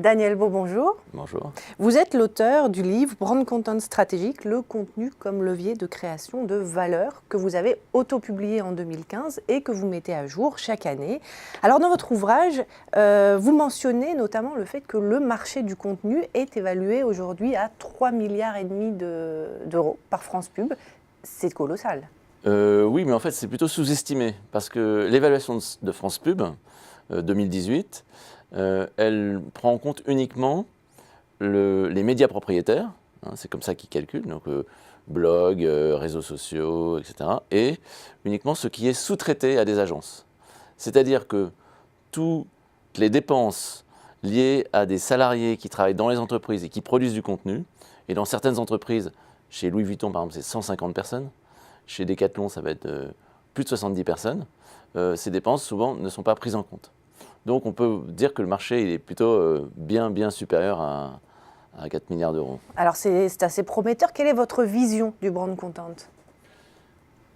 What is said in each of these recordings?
Daniel Beau, bonjour. Bonjour. Vous êtes l'auteur du livre Brand Content Stratégique, le contenu comme levier de création de valeur que vous avez auto-publié en 2015 et que vous mettez à jour chaque année. Alors dans votre ouvrage, vous mentionnez notamment le fait que le marché du contenu est évalué aujourd'hui à 3,5 milliards d'euros par France Pub. C'est colossal. Oui, mais en fait, c'est plutôt sous-estimé parce que l'évaluation de France Pub 2018, elle prend en compte uniquement les médias propriétaires, hein, c'est comme ça qu'ils calculent, donc blog, réseaux sociaux, etc., et uniquement ce qui est sous-traité à des agences. C'est-à-dire que toutes les dépenses liées à des salariés qui travaillent dans les entreprises et qui produisent du contenu, et dans certaines entreprises, chez Louis Vuitton par exemple, c'est 150 personnes, chez Decathlon, ça va être plus de 70 personnes, ces dépenses souvent ne sont pas prises en compte. Donc on peut dire que le marché il est plutôt bien supérieur à 4 milliards d'euros. Alors c'est assez prometteur. Quelle est votre vision du brand content ?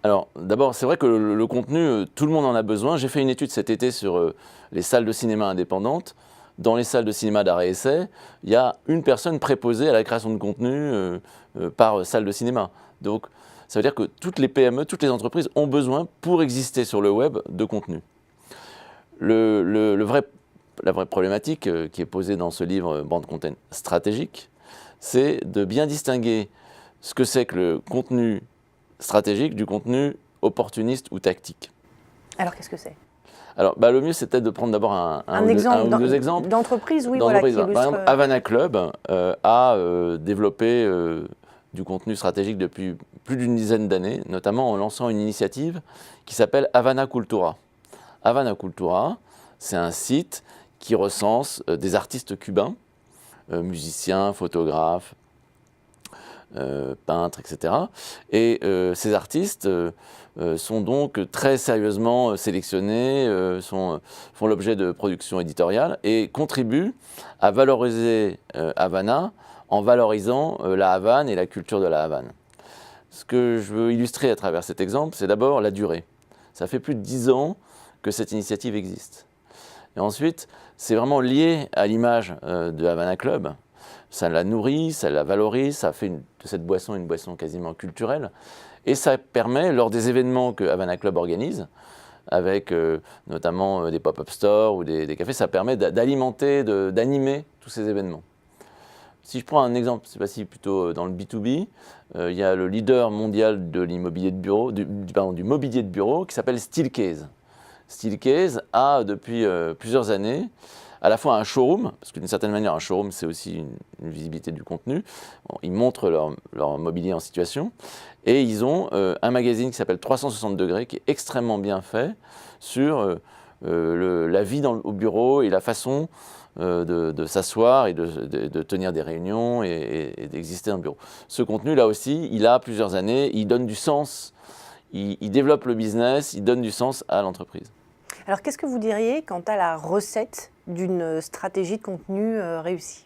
Alors d'abord, c'est vrai que le contenu, tout le monde en a besoin. J'ai fait une étude cet été sur les salles de cinéma indépendantes. Dans les salles de cinéma d'arrêt-essai, il y a une personne préposée à la création de contenu par salle de cinéma. Donc ça veut dire que toutes les PME, toutes les entreprises ont besoin, pour exister sur le web, de contenu. La vraie problématique qui est posée dans ce livre Brand Content Stratégique, c'est de bien distinguer ce que c'est que le contenu stratégique du contenu opportuniste ou tactique. Alors qu'est-ce que c'est ? Alors, le mieux, c'est peut-être de prendre d'abord un ou deux exemples. D'entreprise, oui, voilà, qui illustre... Par exemple, Havana Club a développé du contenu stratégique depuis plus d'une dizaine d'années, notamment en lançant une initiative qui s'appelle Havana Cultura. Havana Cultura, c'est un site qui recense des artistes cubains, musiciens, photographes, peintres, etc. Et ces artistes sont donc très sérieusement sélectionnés, font l'objet de productions éditoriales et contribuent à valoriser Havana en valorisant la Havane et la culture de la Havane. Ce que je veux illustrer à travers cet exemple, c'est d'abord la durée. Ça fait plus de 10 ans que cette initiative existe. Et ensuite, c'est vraiment lié à l'image de Havana Club. Ça la nourrit, ça la valorise, ça fait de cette boisson une boisson quasiment culturelle. Et ça permet, lors des événements que Havana Club organise, avec notamment des pop-up stores ou des cafés, ça permet d'alimenter, d'animer tous ces événements. Si je prends un exemple, c'est passé plutôt dans le B2B, il y a le leader mondial de l'immobilier de bureau, du mobilier de bureau, qui s'appelle Steelcase. Steelcase a depuis plusieurs années à la fois un showroom, parce que d'une certaine manière un showroom c'est aussi une visibilité du contenu, ils montrent leur mobilier en situation, et ils ont un magazine qui s'appelle 360 degrés qui est extrêmement bien fait sur la vie au bureau et la façon de s'asseoir et de tenir des réunions et d'exister dans le bureau. Ce contenu là aussi, il a plusieurs années, il donne du sens, il développe le business, il donne du sens à l'entreprise. Alors qu'est-ce que vous diriez quant à la recette d'une stratégie de contenu réussie ?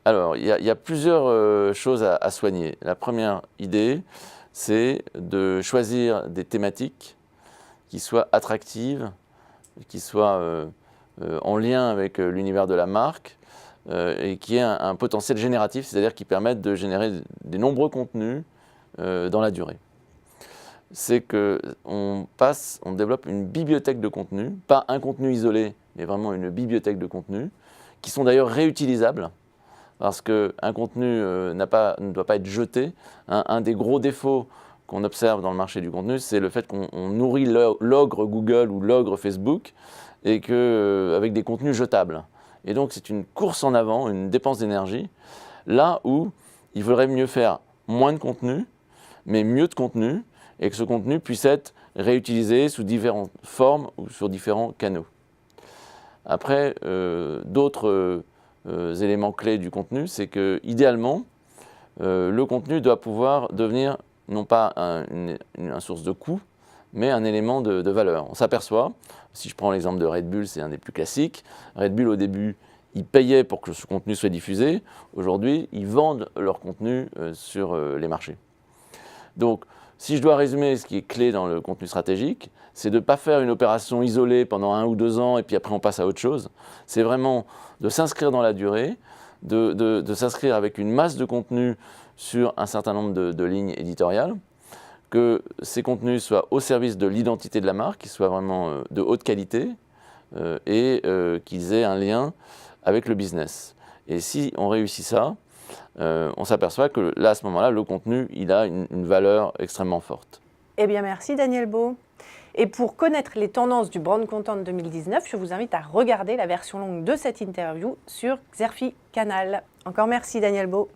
Alors, il y a plusieurs choses à soigner. La première idée, c'est de choisir des thématiques qui soient attractives, qui soient en lien avec l'univers de la marque et qui aient un potentiel génératif, c'est-à-dire qui permettent de générer des nombreux contenus dans la durée. C'est qu'on développe une bibliothèque de contenu, pas un contenu isolé, mais vraiment une bibliothèque de contenus, qui sont d'ailleurs réutilisables, parce qu'un contenu ne doit pas être jeté. Un des gros défauts qu'on observe dans le marché du contenu, c'est le fait qu'on nourrit l'ogre Google ou l'ogre Facebook, et avec des contenus jetables. Et donc c'est une course en avant, une dépense d'énergie, là où il faudrait mieux faire moins de contenu, mais mieux de contenu, et que ce contenu puisse être réutilisé sous différentes formes ou sur différents canaux. Après, d'autres éléments clés du contenu, c'est que idéalement, le contenu doit pouvoir devenir non pas une source de coût, mais un élément de valeur. On s'aperçoit, si je prends l'exemple de Red Bull, c'est un des plus classiques. Red Bull, au début, ils payaient pour que ce contenu soit diffusé. Aujourd'hui, ils vendent leur contenu sur les marchés. Donc, Si je dois résumer ce qui est clé dans le contenu stratégique, c'est de ne pas faire une opération isolée pendant 1 ou 2 ans et puis après on passe à autre chose. C'est vraiment de s'inscrire dans la durée, de s'inscrire avec une masse de contenu sur un certain nombre de lignes éditoriales, que ces contenus soient au service de l'identité de la marque, qu'ils soient vraiment de haute qualité et qu'ils aient un lien avec le business. Et si on réussit ça, on s'aperçoit que là, à ce moment-là, le contenu, il a une valeur extrêmement forte. Eh bien, merci Daniel Beau. Et pour connaître les tendances du Brand Content 2019, je vous invite à regarder la version longue de cette interview sur Xerfi Canal. Encore merci Daniel Beau.